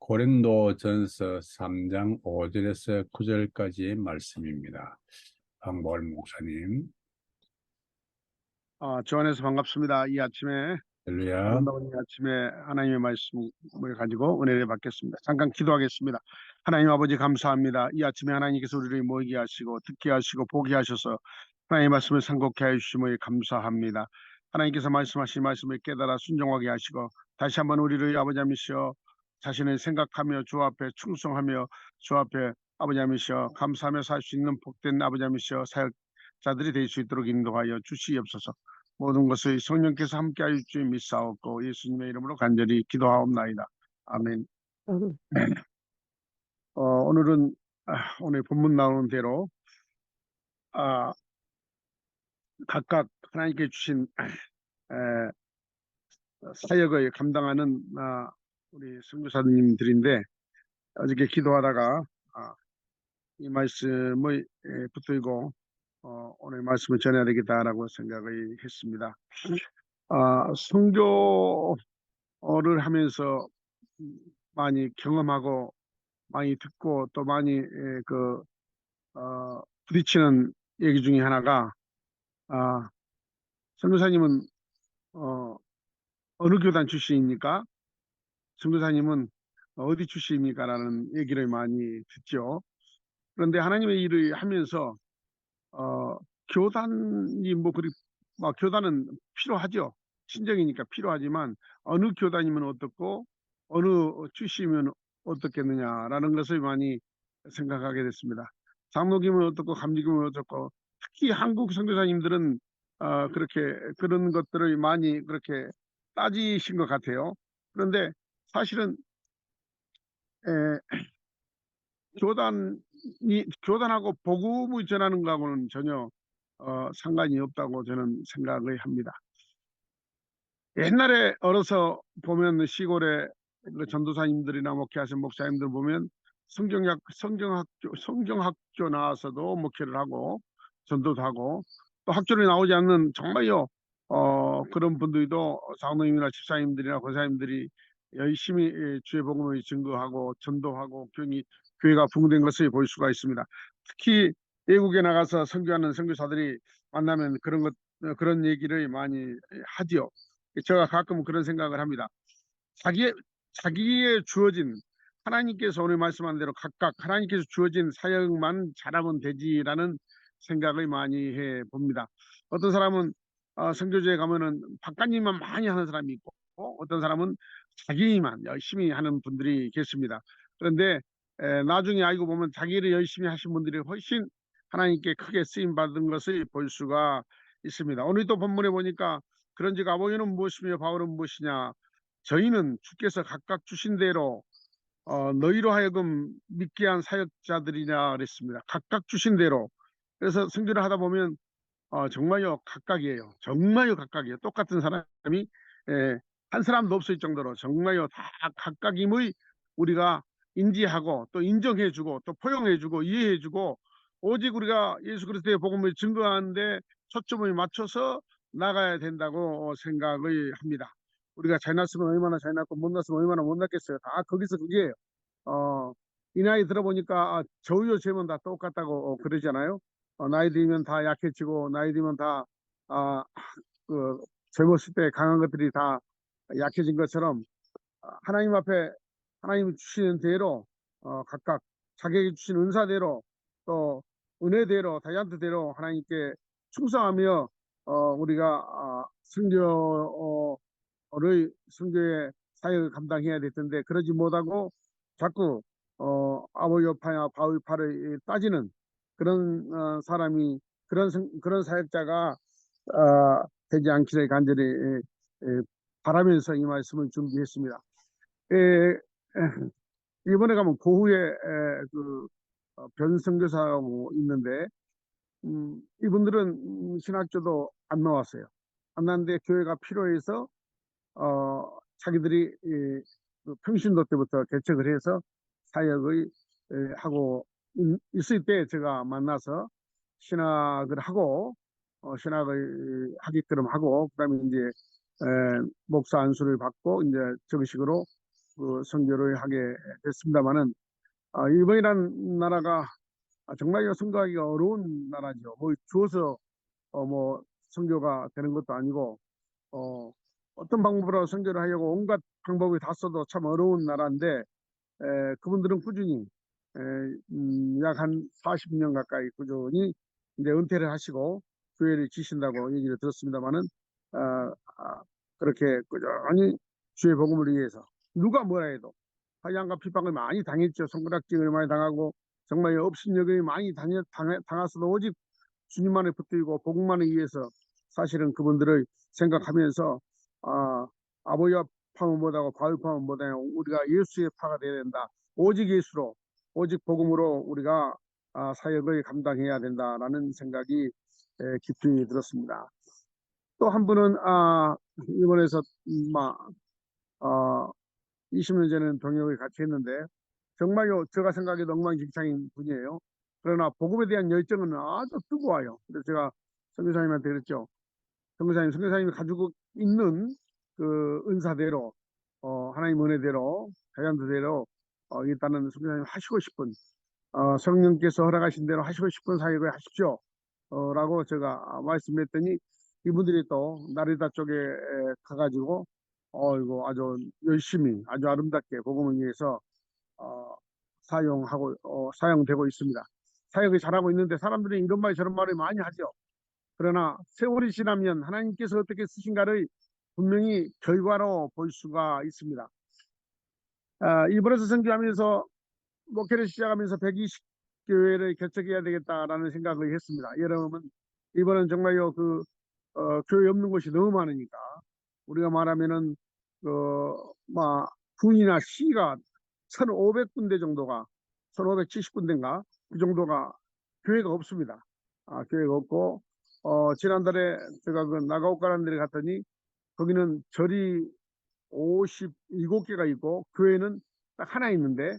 고린도전서 3장 5절에서 9절까지의 말씀입니다. 황보을 목사님. 주 안에서 반갑습니다. 이 아침에 할렐루야. 아름다운 이 아침에 하나님의 말씀을 가지고 은혜를 받겠습니다. 잠깐 기도하겠습니다. 하나님 아버지 감사합니다. 이 아침에 하나님께서 우리를 모이게 하시고 듣게 하시고 보게 하셔서 하나님의 말씀을 상고케 해주심을 감사합니다. 하나님께서 말씀하신 말씀을 깨달아 순종하게 하시고 다시 한번 우리를 아버지 하시어 자신을 생각하며 주 앞에 충성하며 주 앞에 아버지 하시어 감사하며 살 수 있는 복된 아버지 하시어 사역자들이 될 수 있도록 인도하여 주시옵소서. 모든 것을 성령께서 함께하여 주님 믿사옵고 예수님의 이름으로 간절히 기도하옵나이다. 아멘. 오늘은 오늘 본문 나오는 대로 각각 하나님께 주신 사역을 감당하는 우리 선교사님들인데 어저께 기도하다가 이 말씀을 붙들고 오늘 말씀을 전해야 되겠다라고 생각을 했습니다. 선교를 하면서 많이 경험하고 많이 듣고 또 많이 부딪히는 얘기 중에 하나가 선교사님은 어느 교단 출신입니까? 선교사님은 어디 출신입니까? 라는 얘기를 많이 듣죠. 그런데 하나님의 일을 하면서 교단이 교단은 필요하죠. 친정이니까 필요하지만 어느 교단이면 어떻고 어느 출신이면 어떻겠느냐라는 것을 많이 생각하게 됐습니다. 장로교면 어떻고 감리교면 어떻고 특히 한국 선교사님들은 그렇게 그런 것들을 많이 그렇게 따지신 것 같아요. 그런데 사실은 교단하고 복음을 전하는 거하고는 전혀 상관이 없다고 저는 생각을 합니다. 옛날에 어려서 보면 시골에 전도사님들이나 목회하신 목사님들 보면 성경학교 나와서도 목회를 하고 전도도 하고 또 학교를 나오지 않는 정말요 그런 분들도 장로님이나 집사님들이나 권사님들이 열심히 주의 복음을 증거하고 전도하고 교회가 부흥된 것을 볼 수가 있습니다. 특히 외국에 나가서 선교하는 선교사들이 만나면 그런 얘기를 많이 하지요. 제가 가끔 그런 생각을 합니다. 자기의 주어진 하나님께서 오늘 말씀한 대로 각각 하나님께서 주어진 사역만 잘하면 되지라는 생각을 많이 해 봅니다. 어떤 사람은 선교지에 가면은 박사님만 많이 하는 사람이 있고 어떤 사람은 자기 일만 열심히 하는 분들이 계십니다. 그런데 나중에 알고 보면 자기 일을 열심히 하신 분들이 훨씬 하나님께 크게 쓰임 받은 것을 볼 수가 있습니다. 오늘 또 본문에 보니까 그런즉 아버지는 무엇이며 바울은 무엇이냐, 저희는 주께서 각각 주신 대로 너희로 하여금 믿게 한 사역자들이냐 그랬습니다. 각각 주신 대로. 그래서 선교를 하다 보면 정말요 각각이에요. 정말요 각각이에요. 똑같은 사람이 한 사람도 없을 정도로 정말요 다 각각임을 우리가 인지하고 또 인정해주고 또 포용해주고 이해해주고 오직 우리가 예수 그리스도의 복음을 증거하는데 초점을 맞춰서 나가야 된다고 생각을 합니다. 우리가 잘 났으면 얼마나 잘 났고 못 났으면 얼마나 못 났겠어요. 다 거기서 그게요. 이 나이 들어보니까 저우요 쟤면 다 똑같다고 그러잖아요. 나이 들면 다 약해지고 나이 들면 다 젊었을 때 강한 것들이 다 약해진 것처럼 하나님 앞에 하나님 주시는 대로 각각 자기에게 주신 은사대로 또 은혜대로 달란트대로 하나님께 충성하며 우리가 선교의 사역을 감당해야 될 텐데 그러지 못하고 자꾸 아볼요파나 바울파를 따지는 그런 사람이 그런 사역자가 되지 않기를 간절히 바라면서 이 말씀을 준비했습니다. 이번에 가면 고후에 변선교사라고 있는데 이분들은 신학교도 안 나왔어요. 안 나왔는데 교회가 필요해서 자기들이 평신도 때부터 개척을 해서 사역을 하고 있을 때 제가 만나서 신학을 하고 신학을 하게끔 하고 그다음에 이제 목사 안수를 받고 이제 저식으로 그 선교를 하게 됐습니다만은 일본이란 나라가 정말 선교하기가 어려운 나라죠. 뭐 주어서 뭐 선교가 되는 것도 아니고 어떤 방법으로 선교를 하려고 온갖 방법을 다 써도 참 어려운 나라인데 그분들은 꾸준히 약 한 40년 가까이 꾸준히 이제 은퇴를 하시고 교회를 지신다고 얘기를 들었습니다만은 어, 그렇게 꾸준히 주의 복음을 위해서 누가 뭐라 해도 하양과 핍박을 많이 당했죠. 손가락질을 많이 당하고 정말 업신여기를 많이 당했어도 오직 주님만을 붙들고 복음만을 위해서 사실은 그분들을 생각하면서 아버지와 파면 못하고 바위 파면 못하고 우리가 예수의 파가 되어야 된다. 오직 예수로 오직 복음으로 우리가 사역을 감당해야 된다라는 생각이 깊이 들었습니다. 또 한 분은 일본에서 20년 전에는 동역을 같이 했는데 정말요 제가 생각해도 엉망진창인 분이에요. 그러나 복음에 대한 열정은 아주 뜨거워요. 그래서 제가 선교사님한테 그랬죠. 선교사님이 가지고 있는 그 은사대로 하나님 은혜대로 자연도대로 일단은 선교사님 하시고 싶은 성령께서 허락하신 대로 하시고 싶은 사역을 하십시오. 라고 제가 말씀했더니 이분들이 또 나리다 쪽에 가가지고 이거 아주 열심히 아주 아름답게 복음을 위해서 어, 사용되고 있습니다. 사역을 잘하고 있는데 사람들이 이런 말 저런 말을 많이 하죠. 그러나 세월이 지나면 하나님께서 어떻게 쓰신가를 분명히 결과로 볼 수가 있습니다. 일본에서 선교하면서 목회를 시작하면서 120교회를 개척해야 되겠다라는 생각을 했습니다. 여러분, 이번은 정말요, 교회 없는 곳이 너무 많으니까, 우리가 말하면은, 군이나 시가 1,500군데 정도가, 1,570군데인가, 그 정도가 교회가 없습니다. 교회가 없고, 지난달에 제가 그 나가오카라는 데를 갔더니, 거기는 절이 57개가 있고, 교회는 딱 하나 있는데,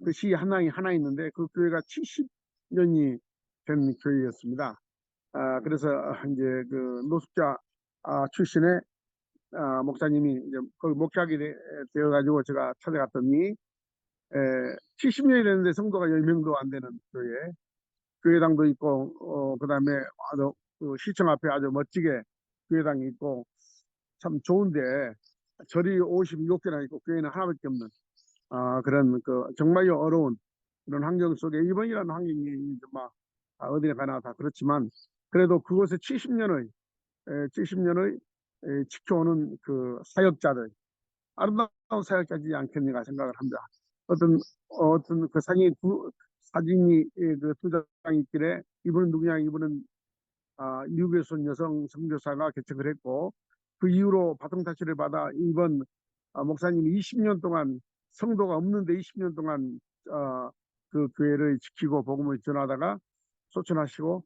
그 시 하나 있는데 그 교회가 70년이 된 교회였습니다. 그래서 이제 그 노숙자 출신의 목사님이 이제 거기 목회하게 되어가지고 제가 찾아갔더니 70년이 됐는데 성도가 10명도 안 되는 교회당도 있고 그다음에 아주 그 시청 앞에 아주 멋지게 교회당이 있고 참 좋은데 절이 57개나 있고 교회는 하나밖에 없는 그런 정말로 어려운 그런 환경 속에 일본이라는 환경이 어디에 가나 다 그렇지만 그래도 그곳에 70년의 지켜오는 그 사역자들 아름다운 사역자지 않겠는가 생각을 합니다. 어떤 그 사진이 두 장 있길래 이분은 누구냐 이분은 미국에서 온 여성 선교사가 개척을 했고 그 이후로 바통타치를 받아 이번 목사님이 20년 동안 성도가 없는데 20년 동안 그 교회를 지키고 복음을 전하다가 소천하시고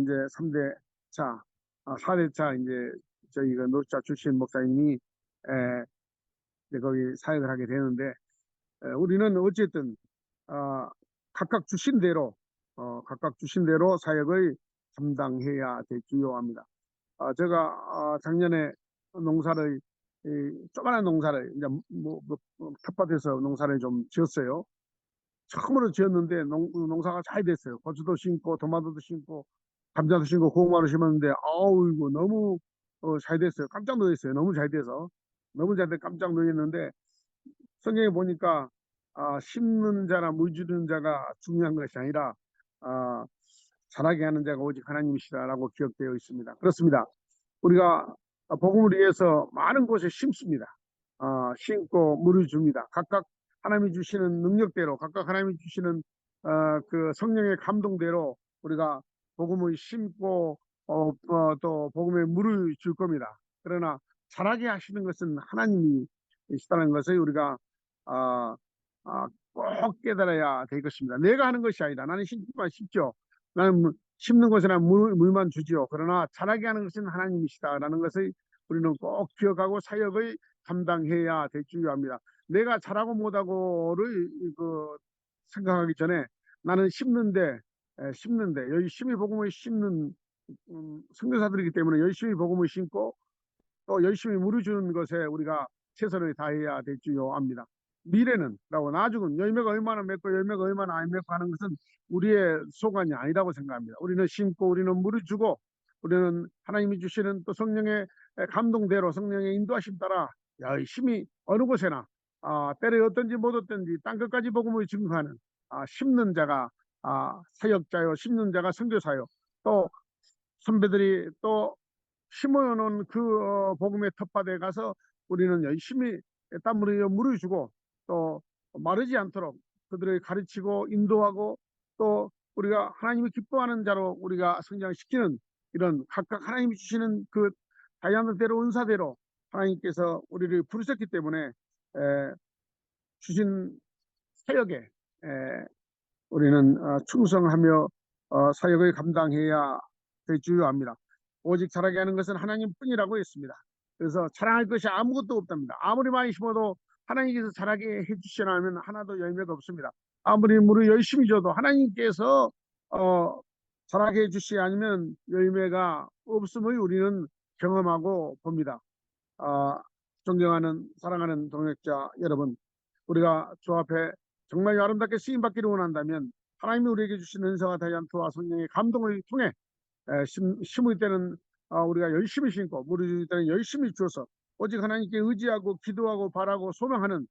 이제 3대 차, 4대 차 이제 저희 그 노숙자 출신 목사님이 이제 거기 사역을 하게 되는데 우리는 어쨌든 어, 각각 주신 대로 사역을 감당해야 될 주요합니다. 제가 작년에 농사를 조그마한 농사를 이제 텃밭에서 농사를 좀 지었어요. 처음으로 지었는데 농사가 잘 됐어요. 고추도 심고 토마토도 심고 감자도 심고 고구마도 심었는데 아우 이거 너무 잘 됐어요. 깜짝 놀랐어요. 너무 잘 돼서 너무 잘 돼 깜짝 놀랐는데 성경에 보니까 심는 자나 물 주는 자가 중요한 것이 아니라 아, 자라게 하는 자가 오직 하나님이시다라고 기억되어 있습니다. 그렇습니다. 우리가 복음을 위해서 많은 곳에 심습니다. 심고 물을 줍니다. 각각 하나님이 주시는 능력대로, 각각 하나님이 주시는 그 성령의 감동대로 우리가 복음을 심고 또 복음에 물을 줄 겁니다. 그러나 자라게 하시는 것은 하나님이시다는 것을 우리가 아, 꼭 깨달아야 될 것입니다. 내가 하는 것이 아니라 나는 심기만 심죠. 나는 심는 것이나 물만 주지요. 그러나 자라게 하는 것은 하나님이시다라는 것을 우리는 꼭 기억하고 사역을 감당해야 될 줄압니다. 내가 잘하고 못하고를 생각하기 전에 나는 심는데 열심히 복음을 심는 선교사들이기 때문에 열심히 복음을 심고 또 열심히 물을 주는 것에 우리가 최선을 다해야 될 줄압니다. 미래는 라고 나중은 열매가 얼마나 맺고 열매가 얼마나 안 맺고 하는 것은 우리의 소관이 아니라고 생각합니다. 우리는 심고 우리는 물을 주고 우리는 하나님이 주시는 또 성령의 감동대로 성령의 인도하심 따라 열심히 어느 곳에나 때를 얻든지 못 얻든지 땅끝까지 복음을 증거하는 심는 자가 사역자요 심는 자가 선교사요 또 선배들이 또 심어놓은 그 복음의 텃밭에 가서 우리는 열심히 땀 흘려 물을 주고 또 마르지 않도록 그들을 가르치고 인도하고 또 우리가 하나님이 기뻐하는 자로 우리가 성장시키는 이런 각각 하나님이 주시는 그 다양한 대로 은사대로 하나님께서 우리를 부르셨기 때문에 주신 사역에 우리는 충성하며 사역을 감당해야 될 줄압니다. 오직 자라게 하는 것은 하나님뿐이라고 했습니다. 그래서 자랑할 것이 아무것도 없답니다. 아무리 많이 심어도 하나님께서 자라게 해주시려면 하나도 열매가 없습니다. 아무리 물을 열심히 줘도 하나님께서 자라게 해주시지 않으면 열매가 없음을 우리는 경험하고 봅니다. 존경하는 사랑하는 동역자 여러분, 우리가 주 앞에 정말 아름답게 쓰임받기를 원한다면 하나님이 우리에게 주신 은사와 다이안트와 성령의 감동을 통해 심을 때는 우리가 열심히 심고 물을 줄 때는 열심히 주어서 오직 하나님께 의지하고 기도하고 바라고 소망하는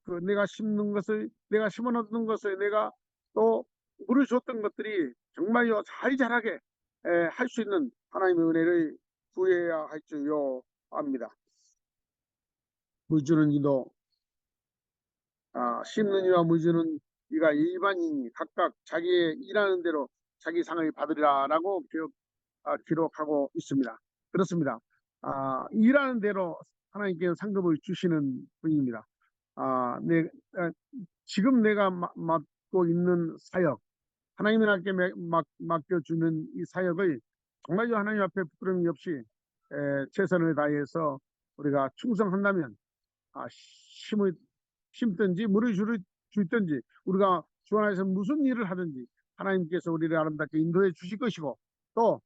그 내가 심는 것을 내가 심어놓는 것을 내가 또 물을 줬던 것들이 정말요 잘 자라게 할 수 있는 하나님의 은혜를 구해야 할 줄요 압니다. 물 주는 이도 심는 이와 물 주는 이가 일반인이 각각 자기의 일하는 대로 자기 상을 받으리라라고 기록하고 있습니다. 그렇습니다. 일하는 대로 하나님께서 상급을 주시는 분입니다. 지금 내가 맡고 있는 사역, 하나님이 나에게 맡겨주는 이 사역을 정말로 하나님 앞에 부끄러움이 없이 최선을 다해서 우리가 충성한다면 힘을 심든지 물을 줄든지 우리가 주 안에서 무슨 일을 하든지 하나님께서 우리를 아름답게 인도해 주실 것이고 또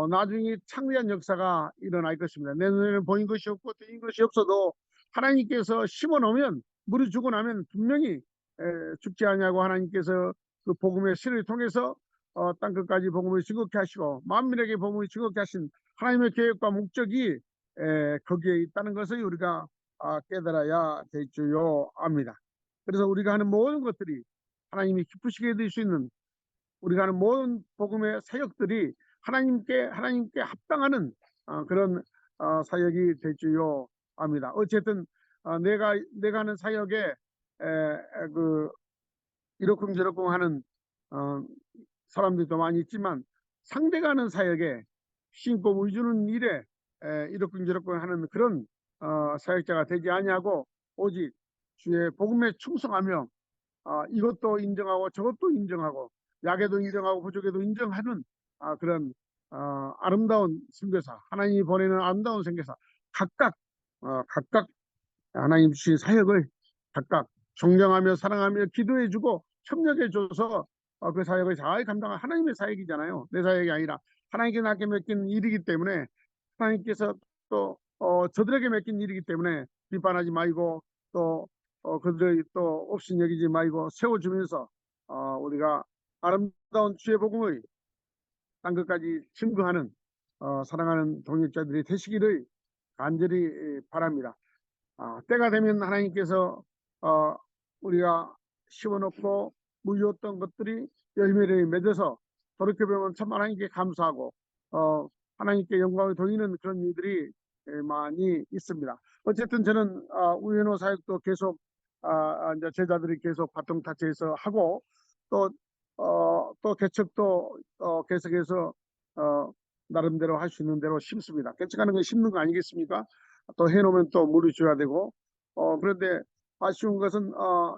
나중에 창대한 역사가 일어날 것입니다. 내 눈에는 보인 것이 없고 들린 것이 없어도 하나님께서 심어놓으면 물을 주고 나면 분명히 죽지 아니하고 하나님께서 그 복음의 씨를 통해서 땅끝까지 복음을 즐겁게 하시고 만민에게 복음을 즐겁게 하신 하나님의 계획과 목적이 거기에 있다는 것을 우리가 깨달아야 될 줄요 압니다. 그래서 우리가 하는 모든 것들이 하나님이 기쁘시게 될 수 있는 우리가 하는 모든 복음의 사역들이 하나님께 합당하는 그런 사역이 될 줄요 압니다. 어쨌든 내가 하는 사역에 그 이러쿵저러쿵 하는 사람들도 많이 있지만 상대가 하는 사역에 신고 물 주는 일에 이러쿵저러쿵 하는 그런 사역자가 되지 아니하고 오직 주의 복음에 충성하며 이것도 인정하고 저것도 인정하고 약에도 인정하고 부족에도 인정하는 그런 아름다운 선교사, 하나님이 보내는 아름다운 선교사, 각각 하나님 주신 사역을 각각 존경하며 사랑하며 기도해주고 협력해줘서 그 사역을 잘 감당한 하나님의 사역이잖아요. 내 사역이 아니라 하나님께 나에게 맡긴 일이기 때문에 하나님께서 또 저들에게 맡긴 일이기 때문에 비판하지 말고 또 그들의 또 없인 여기지 말고 세워주면서 우리가 아름다운 주의 복음을 땅끝까지 증거하는 사랑하는 동역자들이 되시기를 간절히 바랍니다. 때가 되면 하나님께서 우리가 심어놓고 물렸던 것들이 열매를 맺어서 돌이켜보면 참 하나님께 감사하고 하나님께 영광을 돌리는 그런 일들이 많이 있습니다. 어쨌든 저는 우연호 사역도 계속 이제 제자들이 계속 바통타치에서 하고 또 개척도 계속해서 나름대로 할 수 있는 대로 심습니다. 개척하는 건 심는 거 아니겠습니까? 또 해놓으면 또 물을 줘야 되고 그런데 아쉬운 것은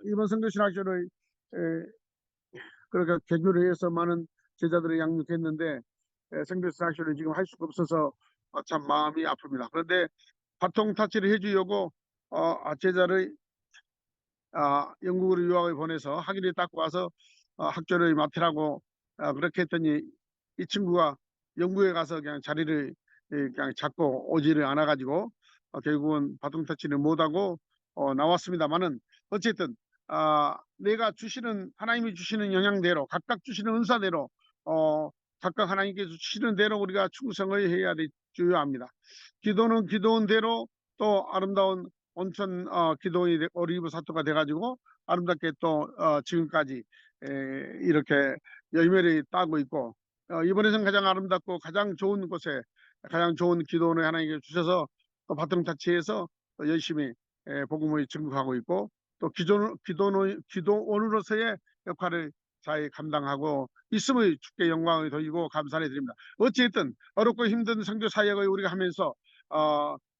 이번 선교신학교를 그렇게 개교를 해서 많은 제자들을 양육했는데 선교신학교를 지금 할 수가 없어서 참 마음이 아픕니다. 그런데 바통타치를 해주려고 제자를 영국으로 유학을 보내서 학위를 닦고 와서 학교를 맡으라고 그렇게 했더니 이 친구가 영국에 가서 그냥 자리를 그냥 잡고 오지를 않아가지고 결국은 바통타치를 못하고 나왔습니다만은 어쨌든 내가 주시는 하나님이 주시는 영향대로 각각 주시는 은사대로 각각 하나님께서 주시는 대로 우리가 충성을 해야 주요합니다. 기도는 기도원 대로 또 아름다운 온천 기도원이 오리브 사토가 돼가지고 아름답게 또 지금까지 이렇게 열매를 따고 있고 이번에는 가장 아름답고 가장 좋은 곳에 가장 좋은 기도원을 하나님께 주셔서 또 바통타치에서 또 열심히 복음을 증거하고 있고 또 기도원으로서의 역할을 잘 감당하고 있음을 주께 영광을 돌리고 감사를 드립니다. 어찌됐든 어렵고 힘든 선교 사역을 우리가 하면서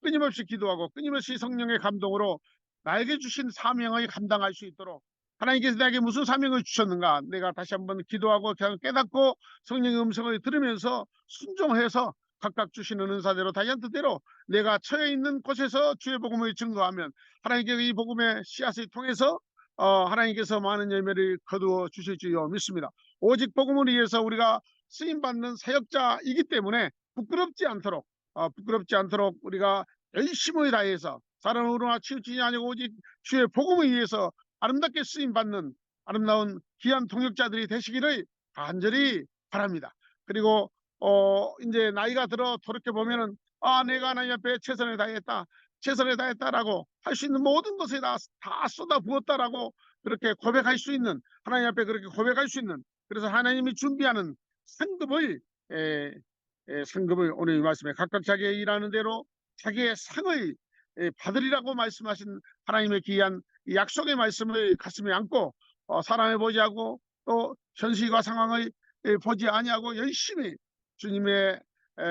끊임없이 기도하고 끊임없이 성령의 감동으로 나에게 주신 사명을 감당할 수 있도록 하나님께서 나에게 무슨 사명을 주셨는가 내가 다시 한번 기도하고 깨닫고 성령의 음성을 들으면서 순종해서 각각 주시는 은사대로 다이언트대로 내가 처해 있는 곳에서 주의 복음을 증거하면 하나님께서 이 복음의 씨앗을 통해서 하나님께서 많은 열매를 거두어 주실 줄 믿습니다. 오직 복음을 위해서 우리가 쓰임받는 사역자이기 때문에 부끄럽지 않도록 우리가 열심히 다해서 사람으로나 치우치지 아니고 오직 주의 복음을 위해서 아름답게 쓰임받는 아름다운 귀한 동역자들이 되시기를 간절히 바랍니다. 그리고 이제 나이가 들어 돌이켜 보면은 내가 하나님 앞에 최선을 다했다라고 할 수 있는 모든 것에 다 쏟아 부었다라고 그렇게 고백할 수 있는 하나님 앞에 그렇게 고백할 수 있는 그래서 하나님이 준비하는 상급을 오늘 이 말씀에 각각 자기의 일하는 대로 자기의 상을 받으리라고 말씀하신 하나님의 귀한 이 약속의 말씀을 가슴에 안고 사람을 보지 않고 또 현실과 상황을 보지 아니하고 열심히 주님의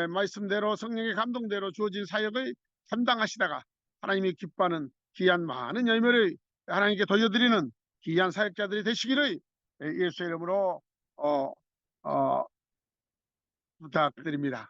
말씀대로 성령의 감동대로 주어진 사역을 감당하시다가 하나님이 기뻐하는 귀한 많은 열매를 하나님께 돌려드리는 귀한 사역자들이 되시기를 예수의 이름으로 부탁드립니다.